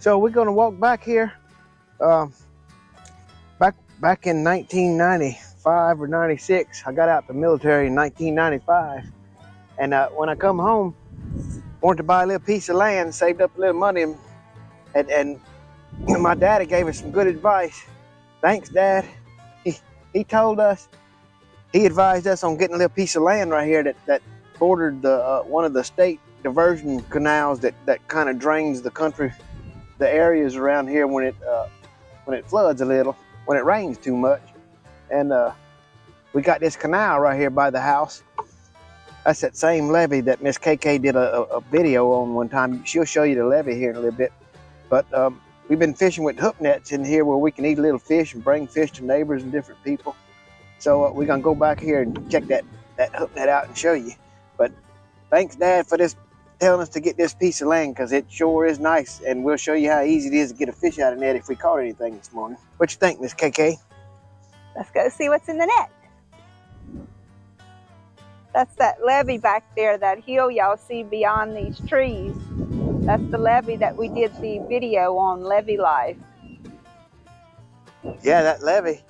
So we're gonna walk back here. Back in 1995 or 96, I got out the military in 1995, and when I come home, wanted to buy a little piece of land, saved up a little money, and my daddy gave us some good advice. Thanks, Dad. He told us, he advised us on getting a little piece of land right here that bordered the one of the state diversion canals that kind of drains the country, the areas around here when it floods a little, when it rains too much. And we got this canal right here by the house. That's that same levee that Miss KK did a video on one time. She'll show you the levee here in a little bit. But we've been fishing with hook nets in here where we can eat a little fish and bring fish to neighbors and different people. So we're gonna go back here and check that hook net out and show you. But thanks, Dad, for telling us to get this piece of land, because it sure is nice, and we'll show you how easy it is to get a fish out of net if we caught anything this morning. What you think, Miss KK? Let's go see what's in the net. That's that levee back there, that hill y'all see beyond these trees. That's the levee that we did the video on, Levee Life. Yeah, that levee,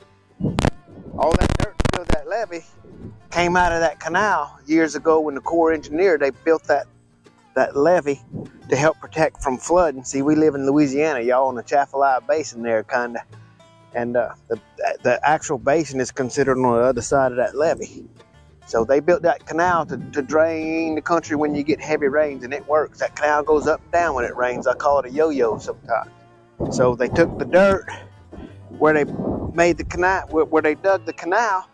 all that dirt to build that levee came out of that canal years ago when the Corps engineer, they built that levee to help protect from flooding. See, we live in Louisiana, y'all, on the Chaffalaya Basin there, kinda. And the actual basin is considered on the other side of that levee. So they built that canal to drain the country when you get heavy rains, and it works. That canal goes up and down when it rains. I call it a yo-yo sometimes. So they took the dirt where they made the canal, where they dug the canal,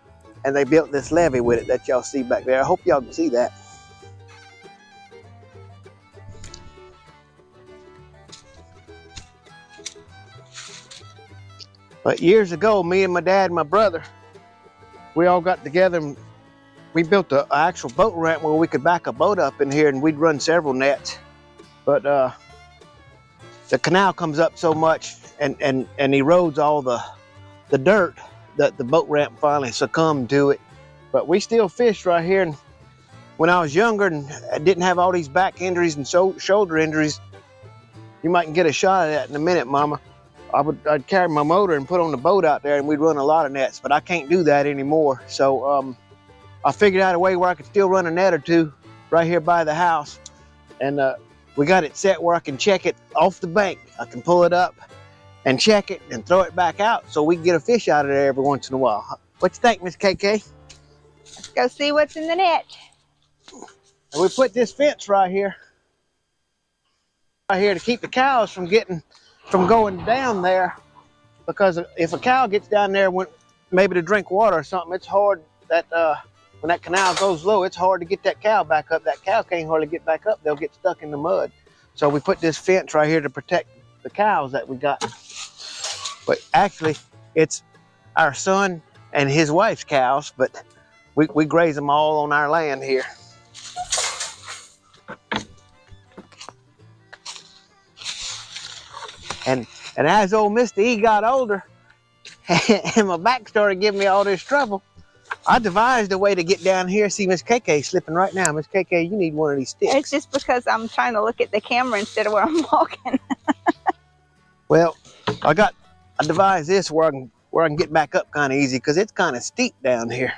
and they built this levee with it that y'all see back there. I hope y'all can see that. But years ago, me and my dad and my brother, we all got together and we built an actual boat ramp where we could back a boat up in here, and we'd run several nets. But the canal comes up so much and erodes all the dirt that the boat ramp finally succumbed to it. But we still fished right here. And when I was younger and I didn't have all these back injuries and shoulder injuries, you might get a shot at that in a minute, Mama. I'd carry my motor and put on the boat out there, and we'd run a lot of nets, but I can't do that anymore. So I figured out a way where I could still run a net or two right here by the house. And we got it set where I can check it off the bank. I can pull it up and check it and throw it back out so we can get a fish out of there every once in a while. What you think, Miss KK? Let's go see what's in the net. And we put this fence right here to keep the cows from going down there, because if a cow gets down there maybe to drink water or something, it's hard that when that canal goes low, it's hard to get that cow back up. That cow can't hardly get back up. They'll get stuck in the mud. So we put this fence right here to protect the cows that we got. But actually, it's our son and his wife's cows, but we graze them all on our land here. And as old Mr. E got older and my back started giving me all this trouble, I devised a way to get down here. See, Miss KK slipping right now. Miss KK, you need one of these sticks. It's just because I'm trying to look at the camera instead of where I'm walking. Well, I devised this where I can get back up kind of easy, because it's kind of steep down here.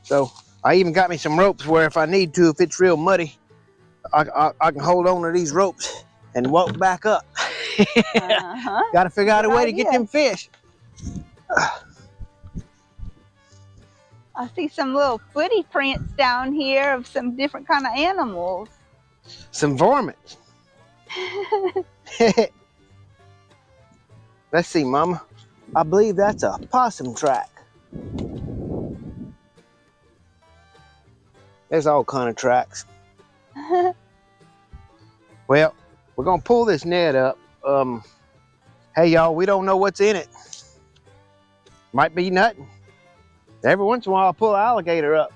So I even got me some ropes where if I need to, if it's real muddy, I can hold on to these ropes and walk back up. Got to figure out a way to get them fish. I see some little footy prints down here of some different kind of animals. Some varmints. Let's see, Mama. I believe that's a possum track. There's all kind of tracks. Well, we're gonna pull this net up. Hey y'all, we don't know what's in it. Might be nothing. Every once in a while I'll pull an alligator up.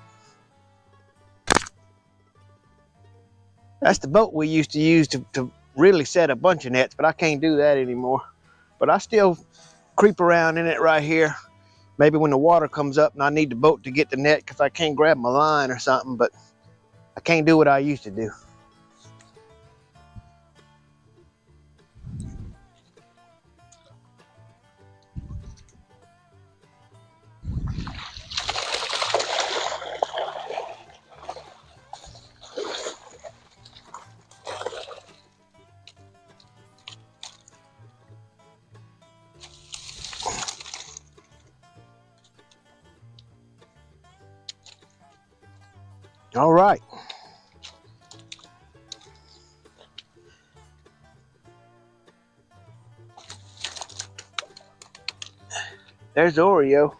That's the boat we used to use to really set a bunch of nets, but I can't do that anymore. But I still creep around in it right here. Maybe when the water comes up and I need the boat to get the net because I can't grab my line or something, but I can't do what I used to do. All right. There's the Oreo.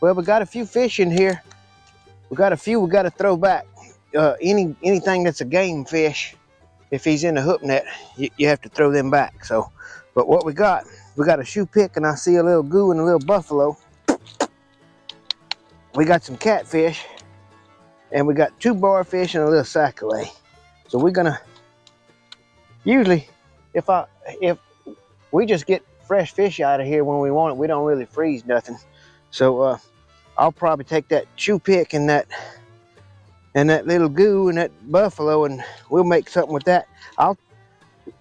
Well, we got a few fish in here. We got a few we got to throw back. Anything that's a game fish, if he's in the hook net, you have to throw them back. So, but what we got a shoe pick, and I see a little goo and a little buffalo. We got some catfish, and we got 2 barfish and a little sac-a-lait. So we're gonna, usually, if we just get fresh fish out of here when we want it, we don't really freeze nothing. So I'll probably take that shoe pick and that little goo and that buffalo, and we'll make something with that.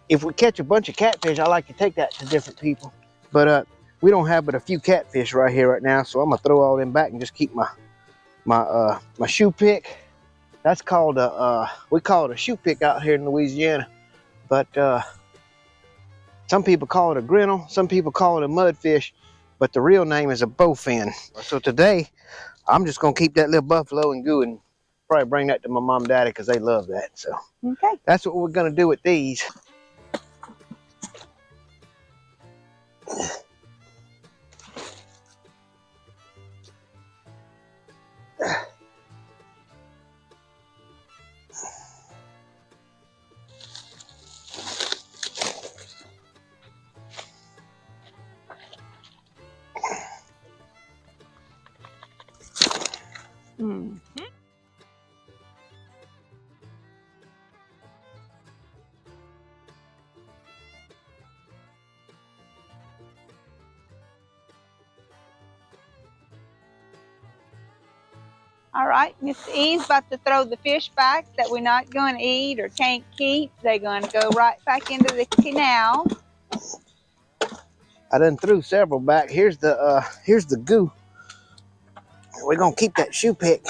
If we catch a bunch of catfish, I like to take that to different people. But we don't have but a few catfish right here right now, so I'm gonna throw all them back and just keep my shoe pick. That's called we call it a shoe pick out here in Louisiana. But some people call it a grinnell, some people call it a mudfish, but the real name is a bowfin. So today, I'm just gonna keep that little buffalo and goo and probably bring that to my mom and daddy because they love that. So okay, that's what we're gonna do with these. Mm. All right, Miss E's about to throw the fish back that we're not going to eat or can't keep. They're going to go right back into the canal. I done threw several back. Here's the goo. We're gonna keep that shoe pick.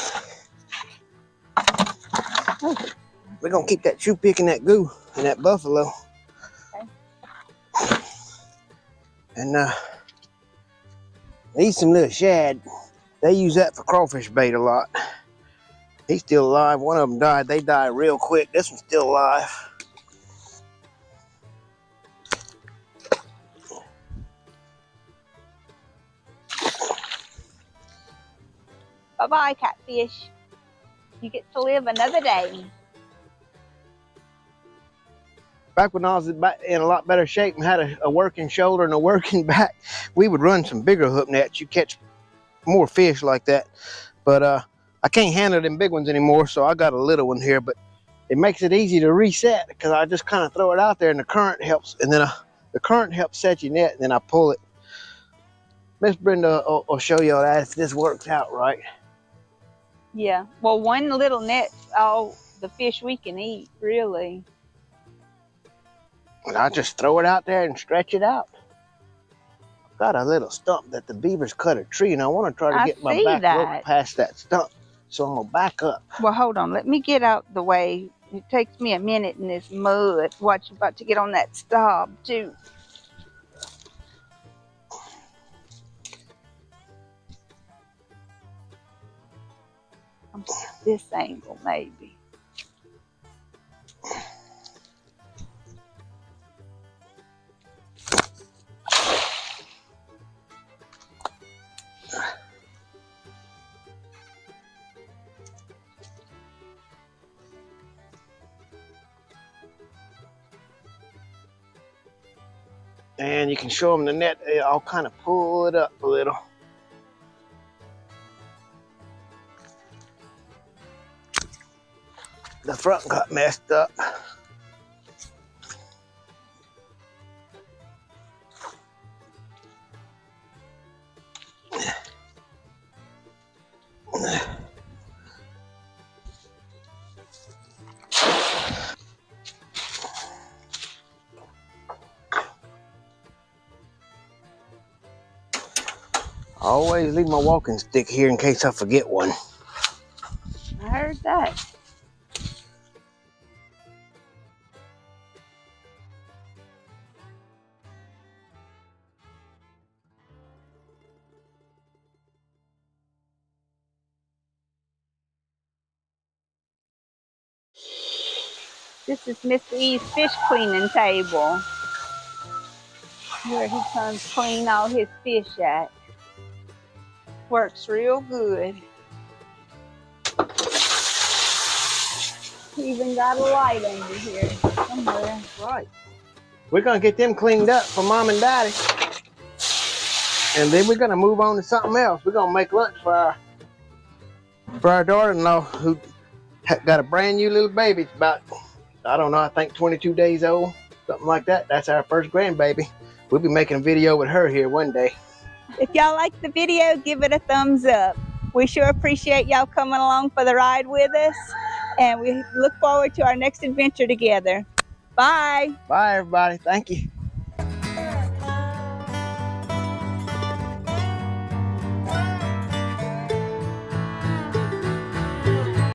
We're gonna keep that shoe pick and that goo and that buffalo. Okay. And these some little shad. They use that for crawfish bait a lot. He's still alive. One of them died. They die real quick. This one's still alive. Bye-bye, catfish. You get to live another day. Back when I was in a lot better shape and had a working shoulder and a working back, we would run some bigger hook nets. You catch more fish like that. But I can't handle them big ones anymore, so I got a little one here. But it makes it easy to reset because I just kind of throw it out there and the current helps. And then the current helps set your net, and then I pull it. Miss Brenda will show y'all that if this works out right. Yeah, well, one little net's all the fish we can eat, really. And I just throw it out there and stretch it out. I've got a little stump that the beavers cut a tree, and I want to try to get my back rope past that stump. So I'm going to back up. Well, hold on. Let me get out the way. It takes me a minute in this mud. Watch, I'm about to get on that stub, too. This angle, maybe. And you can show them the net. I'll kind of pull it up a little. The front got messed up. I always leave my walking stick here in case I forget one. I heard that. This is Mr. E's fish cleaning table, where he comes clean all his fish at. Works real good. He even got a light under here somewhere. Right. We're gonna get them cleaned up for Mom and Daddy. And then we're gonna move on to something else. We're gonna make lunch for our daughter-in-law who got a brand new little baby. It's about, I don't know, I think 22 days old, something like that. That's our first grandbaby. We'll be making a video with her here one day. If y'all like the video, give it a thumbs up. We sure appreciate y'all coming along for the ride with us, and we look forward to our next adventure together. Bye. Bye, everybody. Thank you.